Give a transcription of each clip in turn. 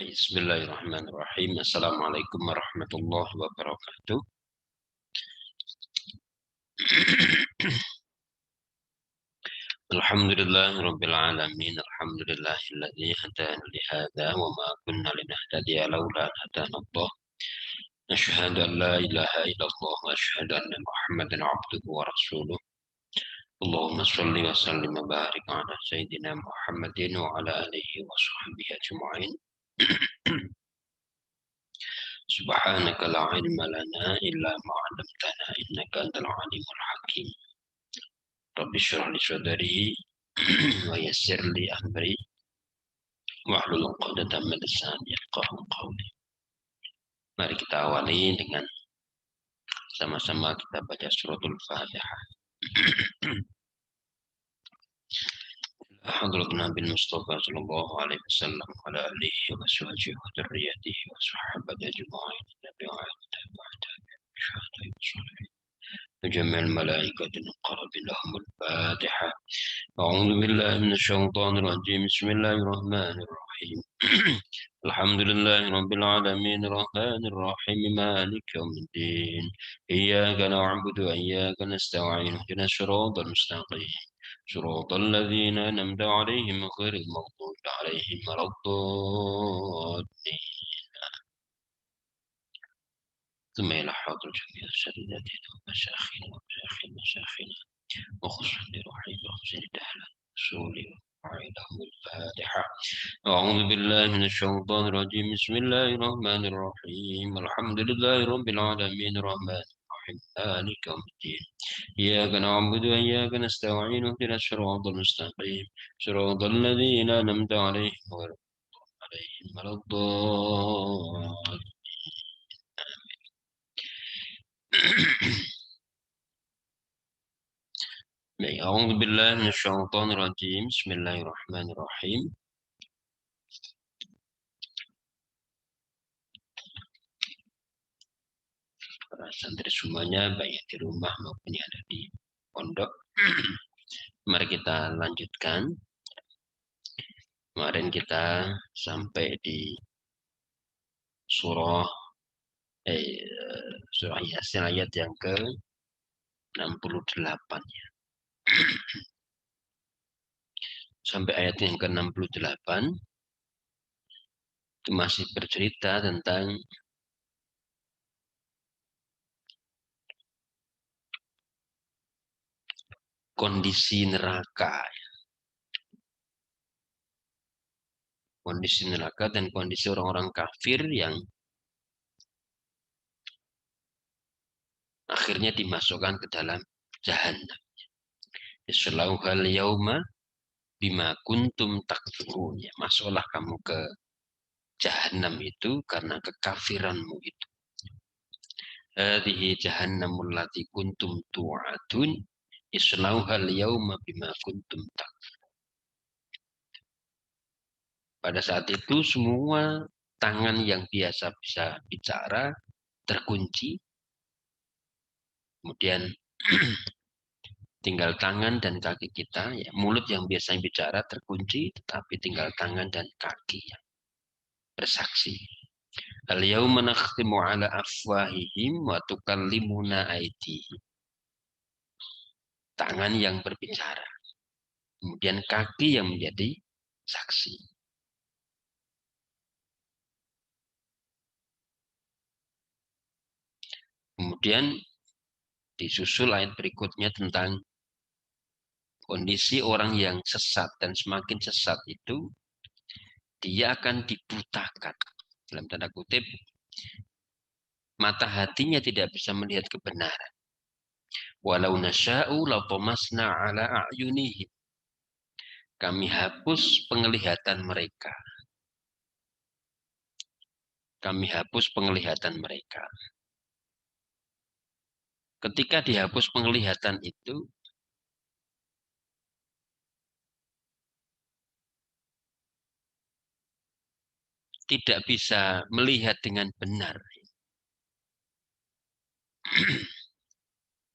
Bismillahirrahmanirrahim. Assalamualaikum warahmatullahi wabarakatuh. Alhamdulillah rabbil alamin. Alhamdulillahilladzi hadana li hadza wa ma kunna linahtadiya laula an hadana Allah. Asyhadu an la ilaha illallah wa asyhadu anna Muhammadan abduhu wa rasuluh. Allahumma shalli wa sallim wa barik ala sayyidina Muhammadin wa ala alihi wa sahbihi ajma'in. Subhanaka la ilma lana illa ma 'allamtana innaka antal alimul hakim. Rabbi shrah li sadri wa yassir li amri wahlul 'uqdatam min lisani yafqahu qawli. Mari kita awali dengan sama-sama kita baca suratul Fatihah. Hadrat Nabi Mustafa sallallahu alaihi wasallam wa ala alihi wa sahbihi wa dzurriyyatihi wa sahabatihi ajma'in. وجميع الملائكة المقرب لهم الفاتحة. أعوذ بالله من الشيطان الرجيم. بسم الله الرحمن الرحيم. الحمد لله رب العالمين الرحمن الرحيم مالك يوم الدين إياك نعبد وإياك نستعين اهدنا الصراط المستقيم صراط الذين أنعمت عليهم غير المغضوب عليهم ولا الضالين. ثم إلى حاضر جميع سيداتنا ومشايخنا ومشايخنا وخصوصا لروحي وحسن الأهل رسولي وعيدهم الفاتحة. أعوذ بالله من الشيطان الرجيم. بسم الله الرحمن الرحيم. الحمد لله رب العالمين الرحمن الرحيم مالك يوم الدين إياك نعبد وإياك نستعين اهدنا الصراط المستقيم صراط الذين أنعمت عليهم غير المغضوب عليهم ولا الضالين. أعوذ بالله من الشيطان الرجيم. بسم الله الرحمن الرحيم. Para santri semuanya, baik di rumah maupun yang ada di pondok. Mari kita lanjutkan. Kemarin kita sampai di surah Yasin ayat yang ke-68 ya. Sampai ayat yang ke-68 itu masih bercerita tentang kondisi neraka. Kondisi neraka dan kondisi orang-orang kafir yang akhirnya dimasukkan ke dalam jahannam. Islauhal yauma bima kuntum takfurun. Ya, masuklah kamu ke jahannam itu karena kekafiranmu itu. Hadhihi jahannamul lati kuntum tu'adun islauhal yauma bima kuntum takfurun. Pada saat itu semua tangan yang biasa bisa bicara terkunci. Kemudian tinggal tangan dan kaki kita, ya, mulut yang biasanya bicara terkunci, tetapi tinggal tangan dan kaki yang bersaksi. Al-yawma nakhtimu ala afwahihim wa tukallimuna aydihim. Tangan yang berbicara. Kemudian kaki yang menjadi saksi. Kemudian disusul ayat berikutnya tentang kondisi orang yang sesat, dan semakin sesat itu dia akan dibutakan. Dalam tanda kutip, mata hatinya tidak bisa melihat kebenaran. Walau nasya'u latamasna ala a'yunihim. Kami hapus penglihatan mereka. Kami hapus penglihatan mereka. Ketika dihapus penglihatan itu, tidak bisa melihat dengan benar.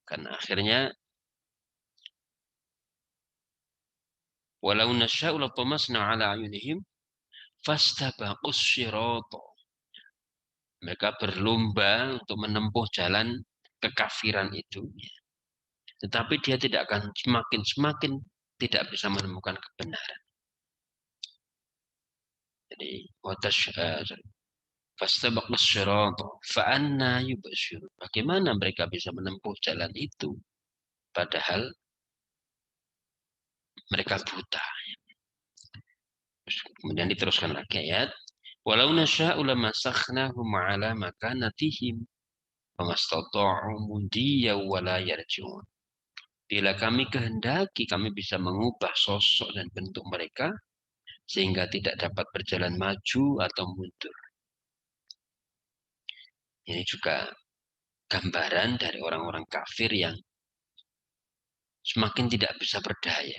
Karena akhirnya walau nasya'u latamasna ala ayunihim Fastabaqus syirata. Mereka berlomba untuk menempuh jalan kekafiran itu. Tetapi dia tidak akan semakin tidak bisa menemukan kebenaran. Jadi fastabaqus syirata fa anna yubsirun. Bagaimana mereka bisa menempuh jalan itu padahal mereka buta. Kemudian diteruskan lagi ayat, walau nasya'u lamasakhnahum 'ala makanatihim famastata'u mudiyya wa la yarji'un. Bila kami kehendaki, kami bisa mengubah sosok dan bentuk mereka sehingga tidak dapat berjalan maju atau mundur. Ini juga gambaran dari orang-orang kafir yang semakin tidak bisa berdaya.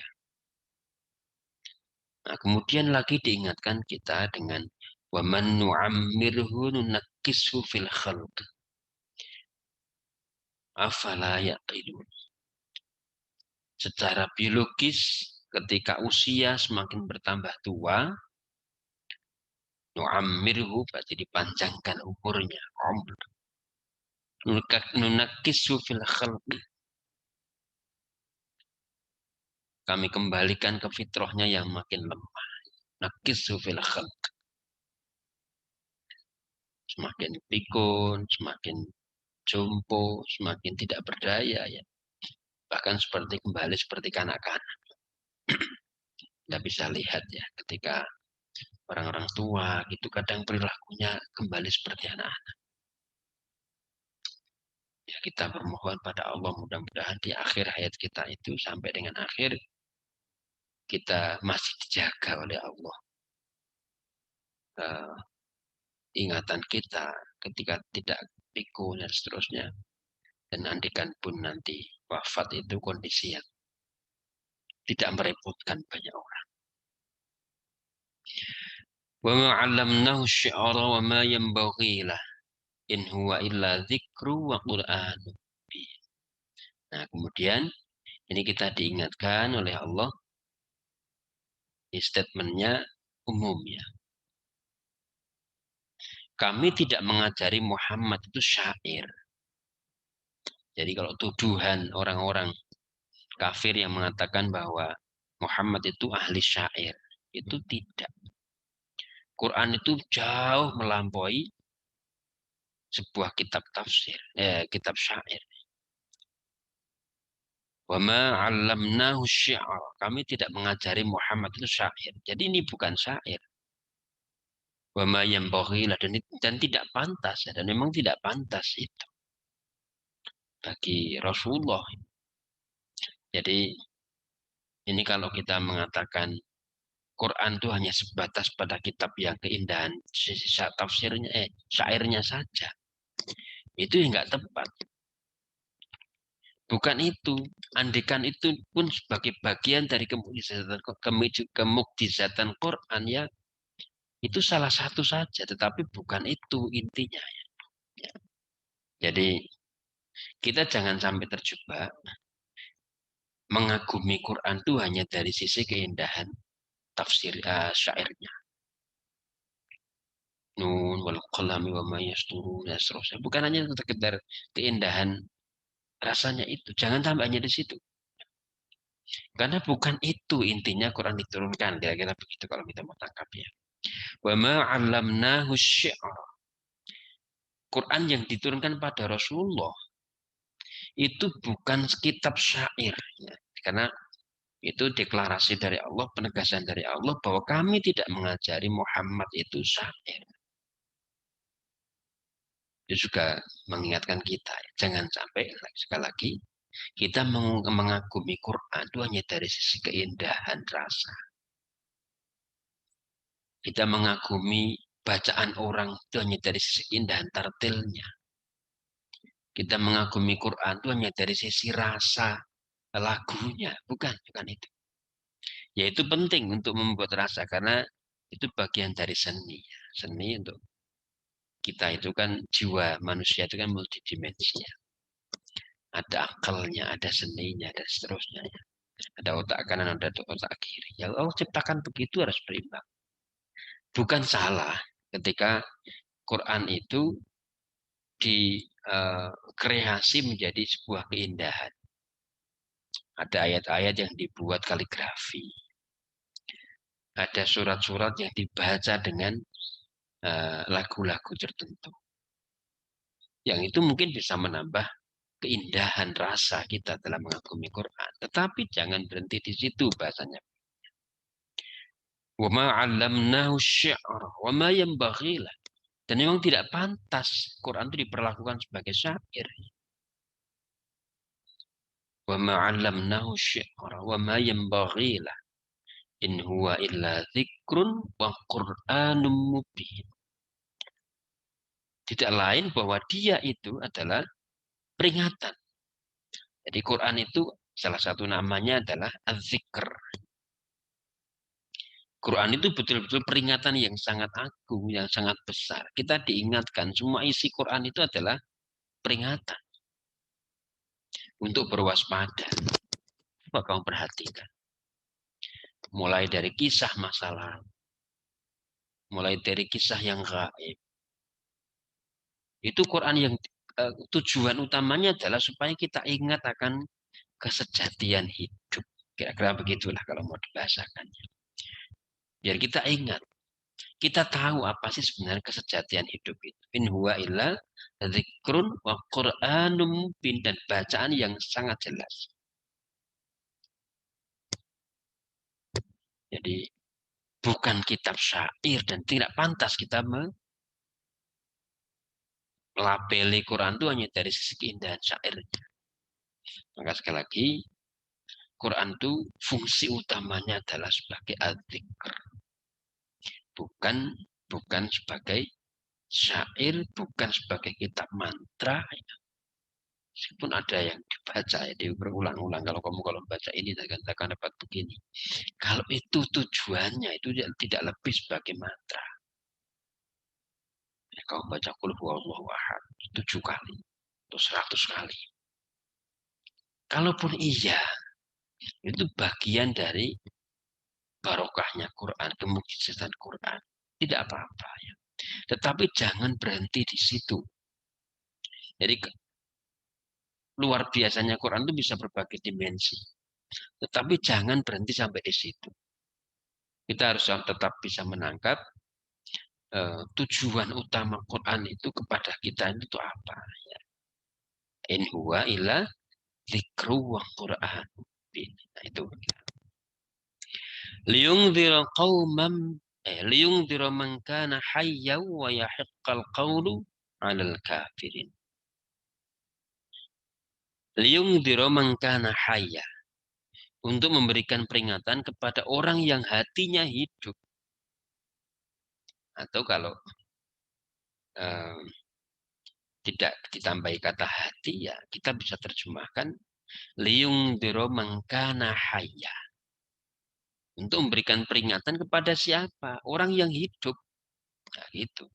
Nah, kemudian lagi diingatkan kita dengan waman nu'ammirhu nunakkishu fil khalq afala yaqilun. Secara biologis ketika usia semakin bertambah tua, nu'ammirhu berarti dipanjangkan umurnya, umur. Nunakkishu fil khalq. Kami kembalikan ke fitrahnya yang makin lemah. Nakishu fil khalq. Semakin pikun, semakin jompo, semakin tidak berdaya ya. Bahkan kembali seperti kanak-kanak. Kita bisa lihat ya ketika orang-orang tua itu kadang perilakunya kembali seperti anak-anak. Ya, kita bermohon pada Allah mudah-mudahan di akhir hayat kita itu sampai dengan akhir kita masih dijaga oleh Allah. Ingatan kita ketika tidak pikun dan seterusnya. Dan andikan pun nanti wafat itu kondisi yang tidak merepotkan banyak orang. Wa ma 'allamnahu asy-syi'ra wa ma yanbaghi lah in huwa illa dzikru wa qur'anun. Nah, kemudian ini kita diingatkan oleh Allah di statementnya umum ya. Kami tidak mengajari Muhammad itu syair. Jadi kalau tuduhan orang-orang kafir yang mengatakan bahwa Muhammad itu ahli syair, itu tidak. Quran itu jauh melampaui sebuah kitab tafsir, kitab syair. Wa ma 'allamnahu syi'ra. Kami tidak mengajari Muhammad itu syair. Jadi ini bukan syair. Wa ma yanbaghi dan tidak pantas ya, dan memang tidak pantas itu bagi Rasulullah. Jadi ini kalau kita mengatakan Quran itu hanya sebatas pada kitab yang keindahan tafsirnya, syairnya saja. Itu enggak tepat. Bukan itu. Andikan itu pun sebagai bagian dari kemukjizatan Quran ya. Itu salah satu saja, tetapi bukan itu intinya. Ya. Jadi kita jangan sampai terjebak mengagumi Quran itu hanya dari sisi keindahan tafsir syairnya. Nun wal qalami wa ma yasturun dan seterusnya. Bukan hanya sekedar keindahan rasanya itu. Jangan sampai hanya di situ. Karena bukan itu intinya Quran diturunkan. Kira-kira begitu kalau kita mau tangkap ya. Wa ma 'allamnahu syi'ra. Quran yang diturunkan pada Rasulullah itu bukan kitab syair ya. Karena itu deklarasi dari Allah, penegasan dari Allah bahwa kami tidak mengajari Muhammad itu syair. Itu juga mengingatkan kita, jangan sampai sekali lagi kita mengagumi Quran itu hanya dari sisi keindahan rasa. Kita mengagumi bacaan orang itu hanya dari sisi keindahan tartilnya. Kita mengagumi Quran itu hanya dari sisi rasa lagunya, bukan itu. Ya itu penting untuk membuat rasa karena itu bagian dari seni. Seni untuk kita itu kan jiwa manusia itu kan multidimensinya. Ada akalnya, ada seninya, dan seterusnya. Ada otak kanan, ada otak kiri. Ya Allah ciptakan begitu harus berimbang. bukan salah ketika Quran itu dikreasi menjadi sebuah keindahan. Ada ayat-ayat yang dibuat kaligrafi. Ada surat-surat yang dibaca dengan lagu-lagu tertentu. Yang itu mungkin bisa menambah keindahan rasa kita dalam mengagumi Quran. Tetapi jangan berhenti di situ bahasanya. Wa ma 'allamnahu syi'ra wa ma yanbaghi lah. Dan memang tidak pantas Quran itu diperlakukan sebagai syair. Wa ma 'allamnahu syi'ra wa ma yanbaghi lah. In huwa illa dzikrun wa Qur'anum mubin. Tidak lain bahwa dia itu adalah peringatan. Jadi Quran itu salah satu namanya adalah az-zikr. Quran itu betul-betul peringatan yang sangat agung, yang sangat besar. Kita diingatkan, semua isi Quran itu adalah peringatan untuk berwaspada. Coba kamu perhatikan. Mulai dari kisah masa lalu, mulai dari kisah yang gaib. Itu Quran yang tujuan utamanya adalah supaya kita ingat akan kesejatian hidup. Kira-kira begitulah kalau mau dibahasakannya. Biar kita ingat. Kita tahu apa sih sebenarnya kesejatian hidup itu. In huwa illa dzikrun wa Qur'anum mubin, dan bacaan yang sangat jelas. Jadi bukan kitab syair dan tidak pantas kita melabeli Quran itu hanya dari sisi keindahan syairnya. Maka sekali lagi Quran itu fungsi utamanya adalah sebagai adzikr. Bukan sebagai syair, bukan sebagai kitab mantra. Meskipun ada yang dibaca ya, berulang-ulang. Kalau baca ini akan dapat begini. Kalau itu tujuannya itu tidak lebih sebagai mantra. Ya, kau baca qul huwallahu ahad 7 kali atau 100 kali. Kalaupun iya, itu bagian dari barokahnya Quran, kemujizatan Quran. Tidak apa-apa ya. Tetapi jangan berhenti di situ. Jadi luar biasanya Quran itu bisa berbagai dimensi. Tetapi jangan berhenti sampai di situ. Kita harus tetap bisa menangkap tujuan utama Quran itu kepada kita itu apa. Ya. In huwa illa dzikru wa Qur'an. Nah, itu. Liyungdzira qauman liyungdzira man kana hayyan wa yahiqqal qawlu 'alal kafirin. Liyungdzira man kana hayya, untuk memberikan peringatan kepada orang yang hatinya hidup. Atau kalau tidak ditambahi kata hati, ya kita bisa terjemahkan liyungdzira man kana hayya. Untuk memberikan peringatan kepada siapa? Orang yang hidup. Nah, gitu.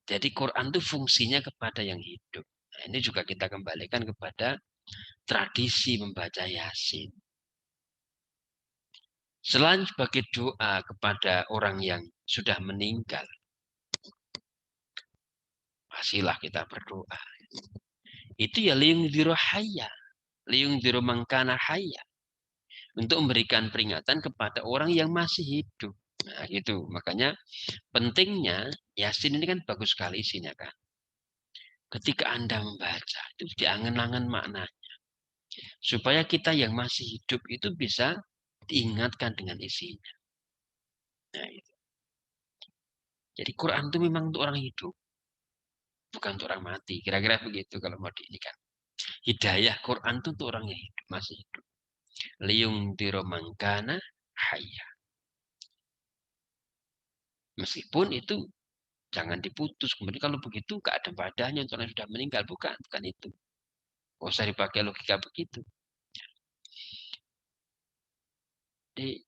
Jadi Quran itu fungsinya kepada yang hidup. Nah, ini juga kita kembalikan kepada tradisi membaca Yasin. Selain sebagai doa kepada orang yang sudah meninggal, pastilah kita berdoa. Itu ya liyungdziru hayya, liyungdziru man kana hayya, untuk memberikan peringatan kepada orang yang masih hidup. Nah, gitu. Makanya pentingnya Yasin ini kan bagus sekali isinya kan. Ketika Anda membaca, itu diangan-angan maknanya. Supaya kita yang masih hidup itu bisa diingatkan dengan isinya. Nah, itu. Jadi Quran itu memang untuk orang hidup. Bukan untuk orang mati. Kira-kira begitu kalau mau diinikan. Hidayah Quran itu untuk orang yang hidup, masih hidup. Liung diromangkana hayya. Meskipun itu jangan diputus. Kemudian kalau begitu gak ada padanya untuk orang yang sudah meninggal. Bukan itu. Gak usah dipakai logika begitu. Jadi,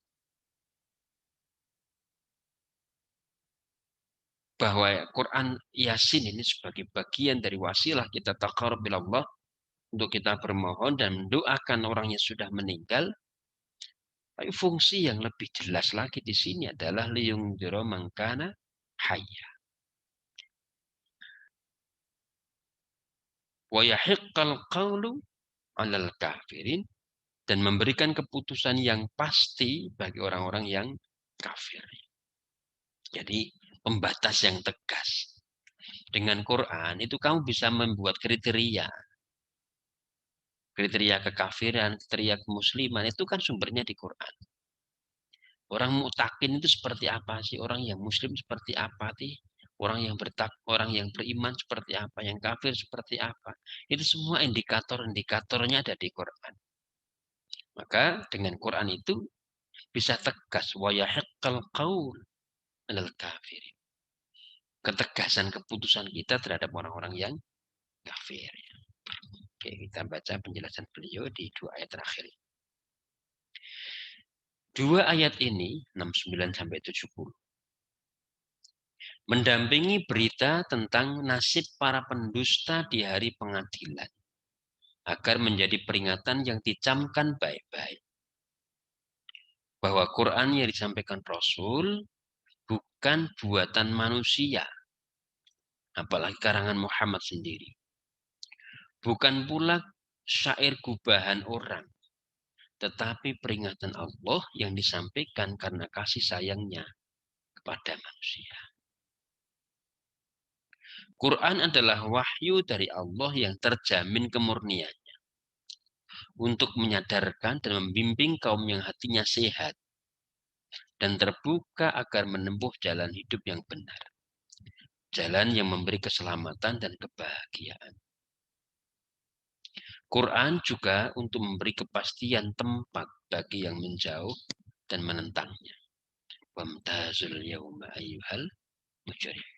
bahwa Quran Yasin ini sebagai bagian dari wasilah kita taqarrub ila Allah, untuk kita bermohon dan mendoakan orang yang sudah meninggal, Tapi fungsi yang lebih jelas lagi di sini adalah liyungdira mangkana hayya. Wa yahiqqal qawlu 'alal kafirin, dan memberikan keputusan yang pasti bagi orang-orang yang kafir. Jadi pembatas yang tegas. Dengan Quran itu kamu bisa membuat kriteria. Kriteria kekafiran, kriteria kemusliman itu kan sumbernya di Quran. Orang mutakin itu seperti apa sih? Orang yang muslim seperti apa sih? Orang yang beriman seperti apa? Yang kafir seperti apa? Itu semua indikator-indikatornya ada di Quran. Maka dengan Quran itu bisa tegas wa yahiqqal qaul 'alal kafirin. Ketegasan keputusan kita terhadap orang-orang yang kafir. Oke, kita baca penjelasan beliau di dua ayat terakhir. Dua ayat ini 69 sampai 70 mendampingi berita tentang nasib para pendusta di hari pengadilan agar menjadi peringatan yang dicamkan baik-baik bahwa Quran yang disampaikan Rasul bukan buatan manusia, apalagi karangan Muhammad sendiri. Bukan pula syair gubahan orang, tetapi peringatan Allah yang disampaikan karena kasih sayangnya kepada manusia. Quran adalah wahyu dari Allah yang terjamin kemurniannya untuk menyadarkan dan membimbing kaum yang hatinya sehat dan terbuka agar menempuh jalan hidup yang benar. Jalan yang memberi keselamatan dan kebahagiaan. Quran juga untuk memberi kepastian tempat bagi yang menjauh dan menentangnya. Wamtazul yawma ayyuhal mujrim.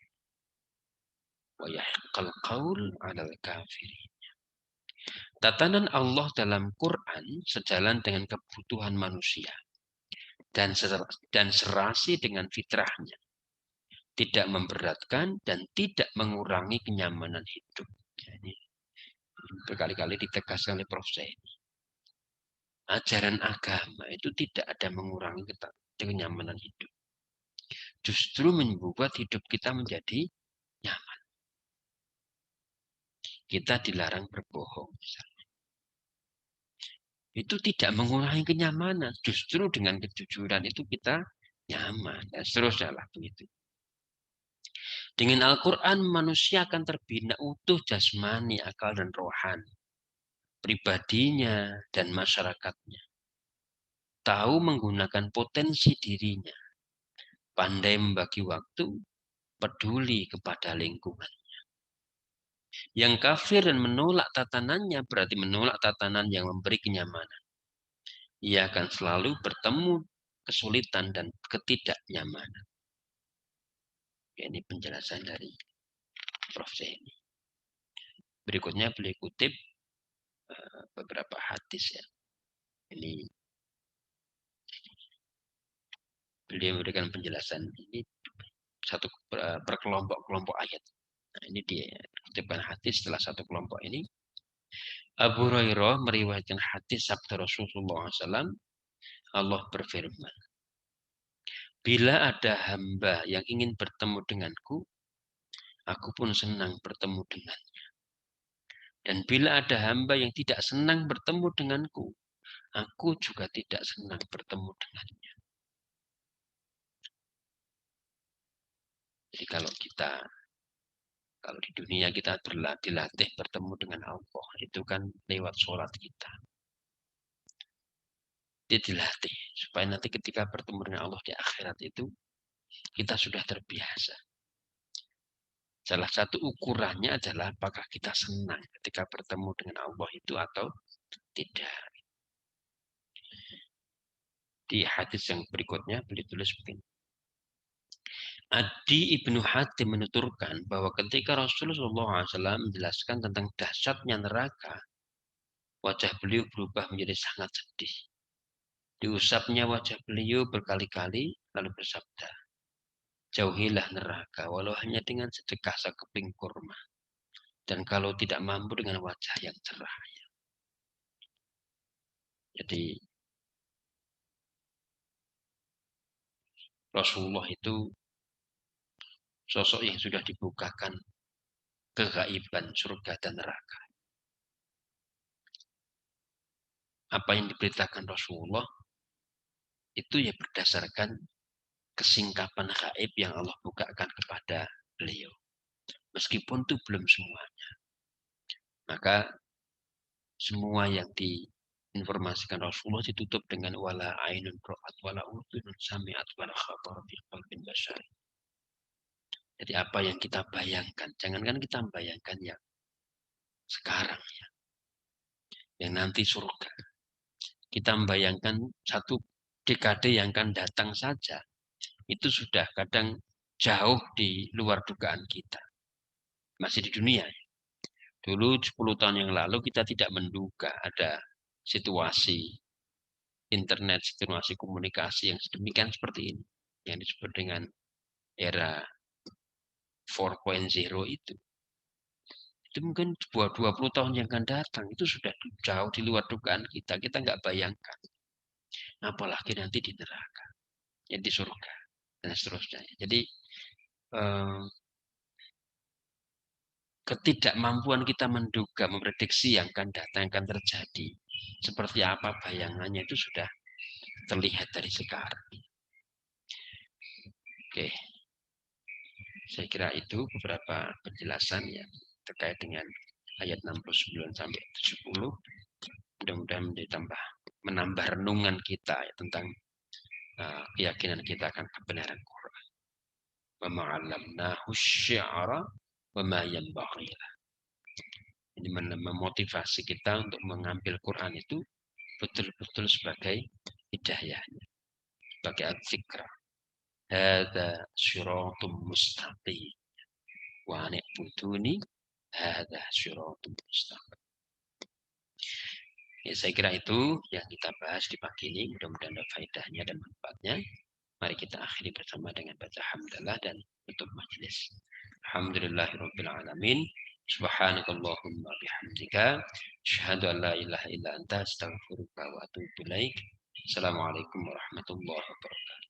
Wa yahiqqal qaul 'alal kafirin. Tatanan Allah dalam Quran sejalan dengan kebutuhan manusia dan serasi dengan fitrahnya. Tidak memberatkan dan tidak mengurangi kenyamanan hidup. Ini berkali-kali ditegaskan oleh Prof. Zaini. Ajaran agama itu tidak ada mengurangi kenyamanan hidup. Justru membuat hidup kita menjadi nyaman. Kita dilarang berbohong misalnya. Itu tidak mengurangi kenyamanan. Justru dengan kejujuran itu kita nyaman. Dan seterusnya lah begitu. Dengan Al-Quran manusia akan terbina utuh jasmani, akal, dan rohani. Pribadinya dan masyarakatnya. Tahu menggunakan potensi dirinya. Pandai membagi waktu, peduli kepada lingkungan. Yang kafir dan menolak tatanannya berarti menolak tatanan yang memberi kenyamanan. Ia akan selalu bertemu kesulitan dan ketidaknyamanan. Ini penjelasan dari Prof. Zaini. Berikutnya beliau kutip beberapa hadis ya. Ini beliau memberikan penjelasan ini satu per kelompok-kelompok ayat. Nah, ini dia kutipkan hadis setelah satu kelompok ini. Abu Hurairah meriwayatkan hadis sabda Rasulullah SAW. Allah berfirman, bila ada hamba yang ingin bertemu denganku, aku pun senang bertemu dengannya. Dan bila ada hamba yang tidak senang bertemu denganku, aku juga tidak senang bertemu dengannya. Jadi kalau di dunia kita dilatih bertemu dengan Allah, itu kan lewat sholat kita. Dia dilatih supaya nanti ketika bertemu dengan Allah di akhirat itu kita sudah terbiasa. Salah satu ukurannya adalah apakah kita senang ketika bertemu dengan Allah itu atau tidak. Di hadis yang berikutnya beliau tulis begini. Adi Ibnu Hatim menuturkan bahwa ketika Rasulullah SAW menjelaskan tentang dahsyatnya neraka, wajah beliau berubah menjadi sangat sedih. Diusapnya wajah beliau berkali-kali lalu bersabda, jauhilah neraka walau hanya dengan sedekah sekeping kurma. Dan kalau tidak mampu dengan wajah yang cerah. Jadi Rasulullah itu sosok yang sudah dibukakan kegaiban surga dan neraka. Apa yang diberitakan Rasulullah itu ya berdasarkan kesingkapan gaib yang Allah bukakan kepada beliau. Meskipun itu belum semuanya. Maka semua yang diinformasikan Rasulullah ditutup dengan wala ainun ra'at wala udhunun sami'at wala khabar fi qalbin bashar. Jadi apa yang kita bayangkan, jangankan kita bayangkan yang sekarang ya, yang nanti surga. Kita membayangkan satu dekade yang akan datang saja, itu sudah kadang jauh di luar dugaan kita. Masih di dunia. Dulu 10 tahun yang lalu kita tidak menduga ada situasi internet, situasi komunikasi yang sedemikian seperti ini. Yang disebut dengan era 4.0 itu. Itu mungkin 20 tahun yang akan datang, itu sudah jauh di luar dugaan kita. Kita nggak bayangkan. Apalagi nanti di neraka, ya di surga, dan seterusnya. Jadi, ketidakmampuan kita menduga, memprediksi yang akan datang, yang akan terjadi, seperti apa bayangannya itu sudah terlihat dari sekarang. Oke, saya kira itu beberapa penjelasan ya terkait dengan ayat 69 sampai 70. Mudah-mudahan menambah renungan kita ya, tentang keyakinan kita akan kebenaran Quran. Wa ma'allamnahu syi'ara wa ma yanbaghi. Ini memotivasi kita untuk mengambil Quran itu betul-betul sebagai hidayahnya, sebagai al-zikra. Hada syiratum mustaqim. Wa ni'buduni hada syiratum mustaqim. Ya, saya kira itu yang kita bahas di pagi ini. Mudah-mudahan ada faedahnya dan manfaatnya. Mari kita akhiri bersama dengan baca hamdalah dan tutup majelis. Alhamdulillahirabbil alamin. Subhanakallahumma bihamdika asyhadu an la ilaha illa anta astaghfiruka wa atubu ilaik. Assalamualaikum warahmatullahi wabarakatuh.